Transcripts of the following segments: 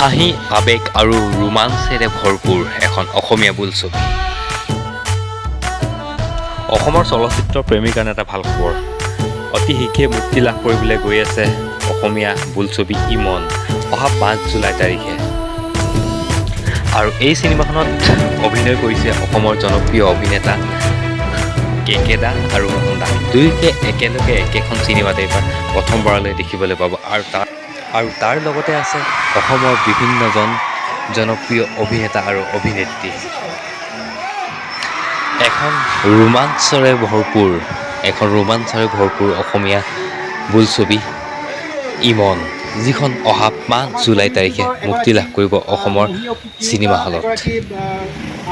হাঁহি আৱেগ আৰু ৰোমাঞ্চেৰে ভৰপূৰ এখন অসমীয়া বোলছবি। অসমৰ চলচ্চিত্ৰ প্ৰেমীৰ কাৰণে এটা ভাল খবৰ। অতি শীঘ্ৰে মুক্তি লাভ কৰিবলৈ গৈ আছে অসমীয়া বোলছবি ইমন অহা 5 জুলাই তাৰিখে। আৰু এই চিনেমাখনত অভিনয় কৰিছে অসমৰ জনপ্ৰিয় অভিনেতা কে দা আৰু মোহন দা। দুয়োকে একেলগে একেখন চিনেমাত এইবাৰ প্ৰথমবাৰলৈ দেখিবলৈ পাব। আৰু তাৰ লগতে আছে অসমৰ বিভিন্নজন জনপ্ৰিয় অভিনেতা আৰু অভিনেত্ৰী। এখন ৰোমাঞ্চৰে ভৰপূৰ অসমীয়া বোলছবি ইমন, যিখন অহা 5 জুলাই তাৰিখে মুক্তি লাভ কৰিব অসমৰ চিনেমা হলত।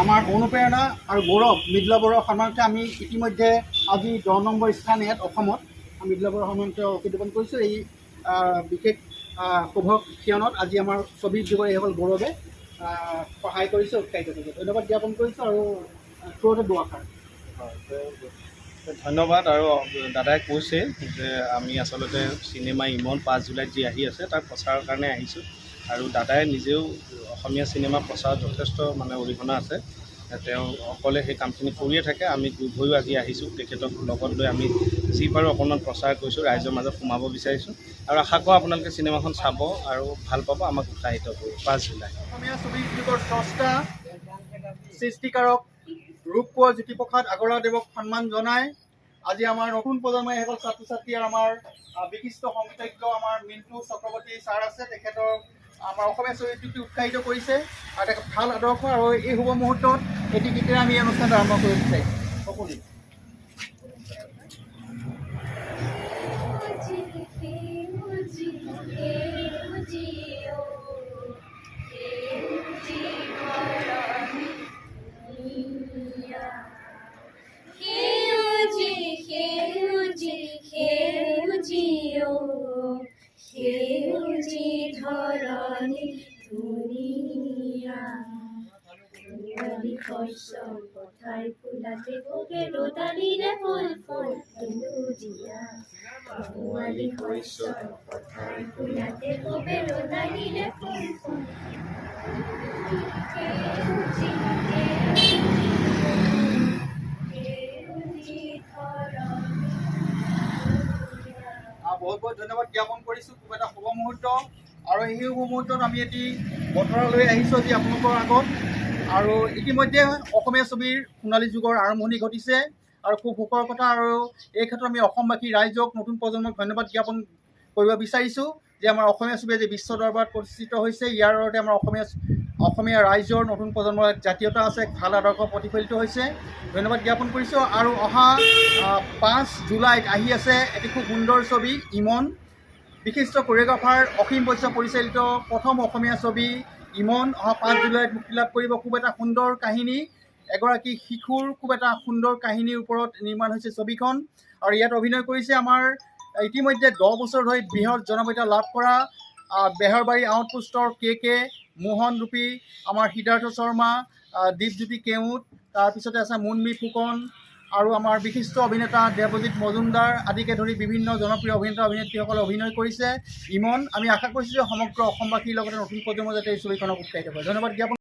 আমাৰ অনুপ্ৰেৰণা আৰু গৌৰৱ মৃদুলা বৰুৱা সন্মানতে আমি ইতিমধ্যে আজি 10 নম্বৰ স্থান ইয়াত অসমত মৃদুলা বৰুৱা সন্মানতে অংশগ্ৰহণ কৰিছোঁ। এই বিশেষ শুভ ক্ষণত আজি আমাৰ ছবি উদ্যোগৰ এইসকল গৌৰৱে সহায় কৰিছে, উৎসাহিত কৰিছে। ধন্যবাদ জ্ঞাপন কৰিছোঁ আৰু থ্ৰুতে দুআষাৰ। ধন্যবাদ। আৰু দাদাই কৈছে যে আমি আচলতে চিনেমা ইমন 5 জুলাইত যি আহি আছে তাৰ প্ৰচাৰৰ কাৰণে আহিছোঁ। আৰু দাদাই নিজেও অসমীয়া চিনেমা প্ৰচাৰত যথেষ্ট অৰিহণা আছে। তেওঁ অকলে সেই কামখিনি কৰিয়ে থাকে। আমি দুয়োঘৰেও আজি আহিছোঁ, তেখেতক লগত লৈ আমি যি পাৰোঁ অকণমান প্ৰচাৰ কৰিছোঁ, ৰাইজৰ মাজত সোমাব বিচাৰিছোঁ। আৰু আশা কৰোঁ আপোনালোকে চিনেমাখন চাব আৰু ভাল পাব, আমাক উৎসাহিত কৰিব। 5 জুলাই অসমীয়া ছবি উদ্যোগৰ স্ৰষ্টা সৃষ্টিকাৰক ৰূপকোঁৱৰ জ্যোতিপ্ৰসাদ আগৰৱালাদেৱক সন্মান জনাই আজি আমাৰ নতুন প্ৰজন্মৰ এসকল ছাত্ৰ ছাত্ৰী আৰু আমাৰ বিশিষ্ট সংগীতজ্ঞ আমাৰ মিণ্টু চক্ৰৱৰ্তী ছাৰ আছে, তেখেতৰ আমাৰ অসমীয়া ছবি উদ্যোগটি উৎসাহিত কৰিছে আৰু তেখেত ভাল আদৰ্শ। আৰু এই শুভ মুহূৰ্তত এটি গীতেৰে আমি এই অনুষ্ঠানটো আৰম্ভ কৰিব বিচাৰিছোঁ। সকলোৱে সেউজী ধৰণী ধুনীয়া, শস্য পথাৰ ফুলাতে বগে ৰ'দালিৰে ফুল ফুল সেউজীয়া, শস্য পথাৰ ফুলাতে বগে ৰ'দালিৰে ফুল ফুল বহুত বহুত ধন্যবাদ জ্ঞাপন কৰিছোঁ। খুব এটা শুভ মুহূৰ্ত আৰু এই শুভ মুহূৰ্তত আমি এটি বতৰা লৈ আহিছোঁ আজি আপোনালোকৰ আগত। আৰু ইতিমধ্যে অসমীয়া ছবিৰ সোণালী যুগৰ আৰম্ভণি ঘটিছে আৰু খুব সুখৰ কথা। আৰু এই ক্ষেত্ৰত আমি অসমবাসী ৰাইজক, নতুন প্ৰজন্মক ধন্যবাদ জ্ঞাপন কৰিব বিচাৰিছোঁ যে আমাৰ অসমীয়া ছবিয়ে যে বিশ্ব দৰবাৰত প্ৰতিষ্ঠিত হৈছে, ইয়াৰ লগতে আমাৰ অসমীয়া ৰাইজৰ নতুন প্ৰজন্মৰ জাতীয়তা আছে, ভাল আদৰ্শ প্ৰতিফলিত হৈছে। ধন্যবাদ জ্ঞাপন কৰিছোঁ। আৰু অহা 5 জুলাইত আহি আছে এটি খুব সুন্দৰ ছবি ইমন। বিশিষ্ট কোৰিঅ'গ্ৰাফাৰ অসীম বৈশ্য পৰিচালিত প্ৰথম অসমীয়া ছবি ইমন অহা 5 জুলাইত মুক্তি লাভ কৰিব। খুব এটা সুন্দৰ কাহিনী, এগৰাকী শিশুৰ খুব এটা সুন্দৰ কাহিনীৰ ওপৰত নিৰ্মাণ হৈছে ছবিখন। আৰু ইয়াত অভিনয় কৰিছে আমাৰ ইতিমধ্যে 10 বছৰ ধৰি বৃহৎ জনপ্ৰিয়তা লাভ কৰা বেহৰবাৰী আউটপোষ্টৰ কে মোহন ৰূপী, আমাৰ সিদ্ধাৰ্থ শৰ্মা, দীপজ্যোতি কেওট, তাৰপিছতে আছে মুনমী ফুকন আৰু আমাৰ বিশিষ্ট অভিনেতা দেৱজিৎ মজুমদাৰ আদিকে ধৰি বিভিন্ন জনপ্ৰিয় অভিনেতা অভিনেত্ৰীসকলে অভিনয় কৰিছে ইমন। আমি আশা কৰিছোঁ যে সমগ্ৰ অসমবাসীৰ লগতে নতুন প্ৰজন্মৰ যাতে এই ছবিখনক উৎসাহিত কৰে। ধন্যবাদ জ্ঞাপন